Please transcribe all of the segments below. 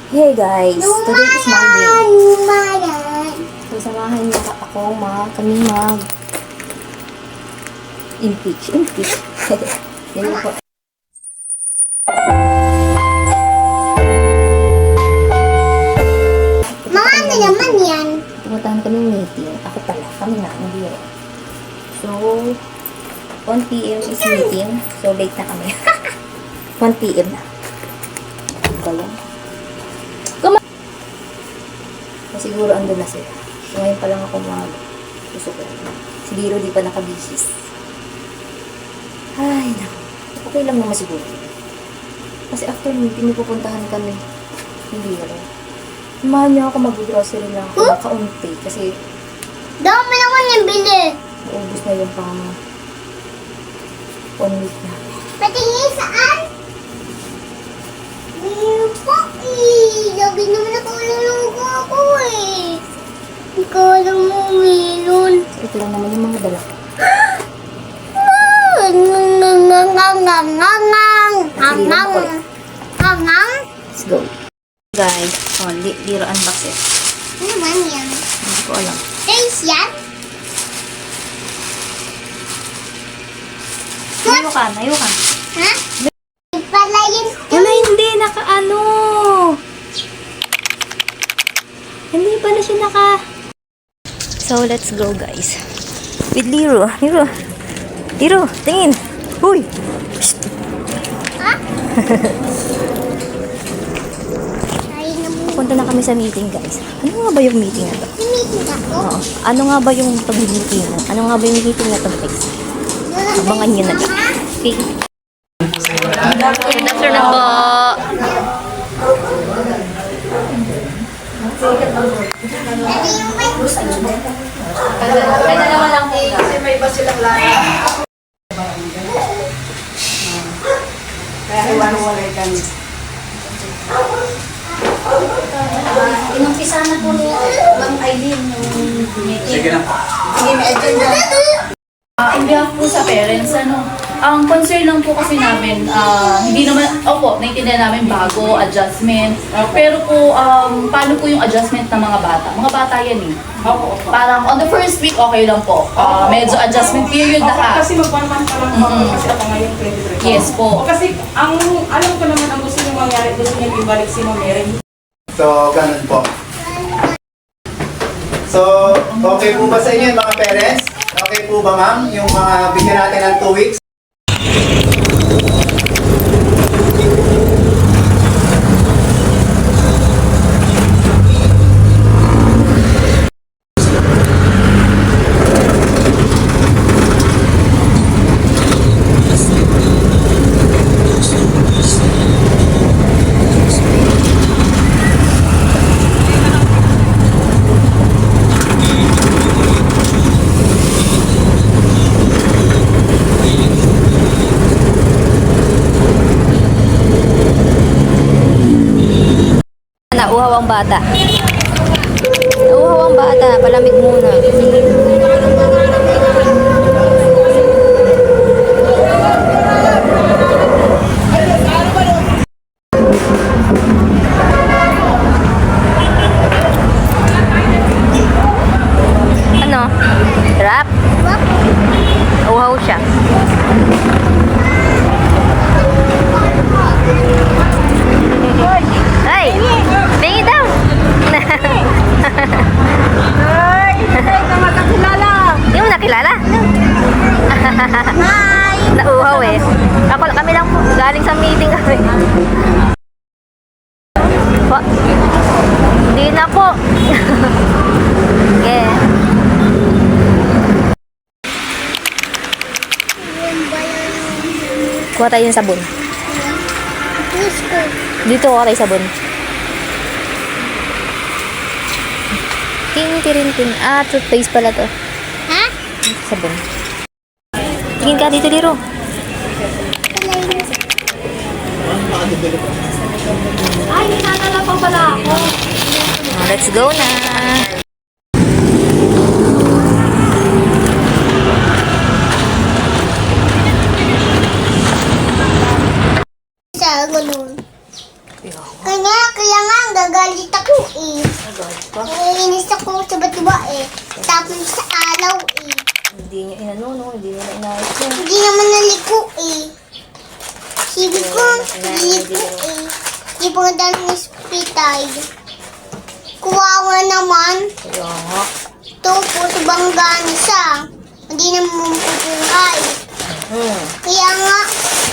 Hey guys, today is Monday. Lumayan. So, samahan niyo kami mag impeach. Yan po. Mama, ano naman yan? Pumuntahan kami meeting. Ako pala, kami na, hindi ako. So, 1 p.m. is meeting. So, late na kami. 1 p.m. na. Ano ba yan? Siguro andun na sila. So, ngayon pa lang ako mag-usok. Si Diro di pa nakabisis. Ay, naku. Okay lang naman siguro. Kasi after meeting, may pupuntahan kami. Hindi alam. Mahal niya ako mag-grocery lang ako. Kaunti. Kasi Dami naman yung bili. naubos na yung pang 1 week na. Patingin saan? Meron po eh. Lagi naman nakalulugo ako eh. Ikaw lang mo meron. So, ito lang naman yung mga dala ko. Let's go. Guys, Diro unbox it. Ano naman yan? Hindi ko alam. Taste yan? Nayo ka. Ha? Pala yun. Wala, hindi. Naka-ano. Hindi pala siya naka... So, let's go, guys. With Liro. Liro, tingin. Huy! Ha? Ay, naman. Punta na kami sa meeting, guys. Ano nga ba yung meeting na to? Sinitig ako. Oo. Ano nga ba yung pag-meeting na? Ano nga ba yung meeting na to, guys? Abangan nyo na. Okay. Good afternoon po. Ito yung may Kaya naman lang kasi may iba silang lahat. Kaya iwan-walay kami. Inumpisa na po ni Ma'am Aileen yung meeting. Sige, may agenda. Hindi po sa parents, ang concern lang po kasi namin, hindi naman, naiintindihan namin bago, adjustment. Pero po, paano po yung adjustment ng mga bata? Mga bata yan eh. Parang on the first week, okay lang po. Medyo adjustment period lahat. Kasi mag-1 month pa lang ako kasi ako ngayon 23. Yes po. Kasi ang alam ko naman ang gusto niyo mangyari, gusto niyo ibalik si Ma'am Erin. So, ganun po. So, okay po ba sa inyo yung mga parents? Okay po ba ma'am? Yung mga bigyan natin ng 2 weeks? Nauhaw ang bata. Nauhaw ang bata. Palamig muna. Ano? Rap? Nauhaw siya. Ay! Bingi daw! Hindi mo nakilala? Hi! Nauhaw eh. Kami lang po. Galing sa meeting kami. Po? Hindi na po. Yeah. Kuha tayo ng sabon. Gusto. Dito kuha tayo sabon. Tin. Ah, toothpaste pala to. Ha? Sabon. Tingin ka dito, Liro. Ay, nanala pa pala ako. Let's go na. Kaya nga, ang nagagalit ako eh. Agad pa. Naiinis ako sa batiba eh. Tapos sa alaw eh. Hindi niya inano, no? Hindi niya inayos yun. Hindi naman naliko eh. Sige ko, naliko eh. Hindi po na ng hospital. Kuwawa naman. Kaya nga. Ito po sa banggaan siya. Hindi naman pupuhay. Kaya nga,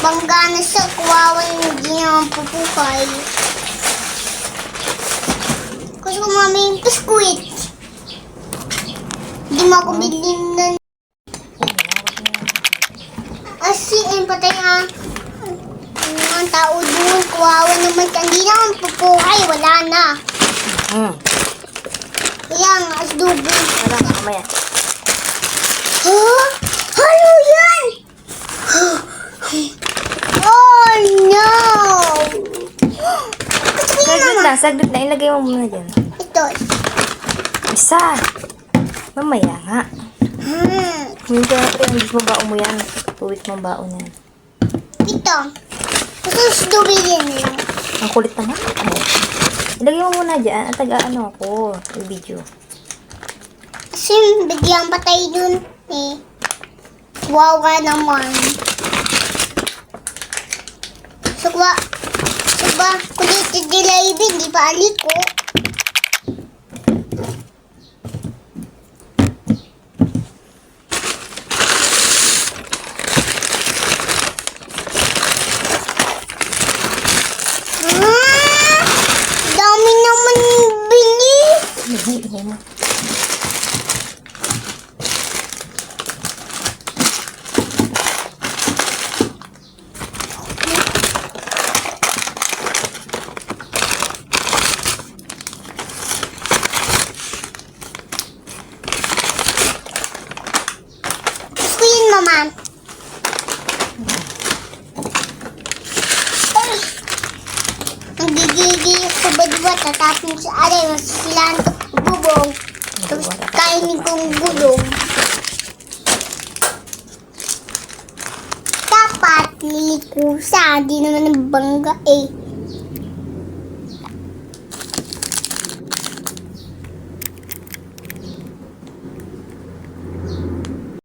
banggaan siya. Kuwawa hindi naman pupuhay. Gusto ko mami yung biskuit. Hindi mo ako bilhin na. Asiin patay ha. Ang tao doon, kuwawa naman. Hindi naman pupuhay, wala na. Kaya nga, asdubo. Wala nga, kamaya. Huh? Ano yan? Oh no! Gusto ko yun, mama. Saglit na. Ilagay mo muna dyan. Ito. Isa. Mamaya nga. Hindi ka na hindi mo baon mo yan. Tuwit mo baon yan. Ito. Gusto ko asdubihin lang. Ang kulit naman. Ano? Ilagay mo muna dyan. At taga-ano ako. Yung video. Kasi biglang patay dun eh. Wawa naman. Sugwa. Kulit si Jalebi, di pa aliko. Dami naman bili. Ilagay mo. Gusto ko yun, mama. Ay! Nagigigil ko ba diba? Tatapin sa aray, masasilaan ko bubong. Tapos kainin kong gulong. Dapat nilikusa, di naman ng bangga eh.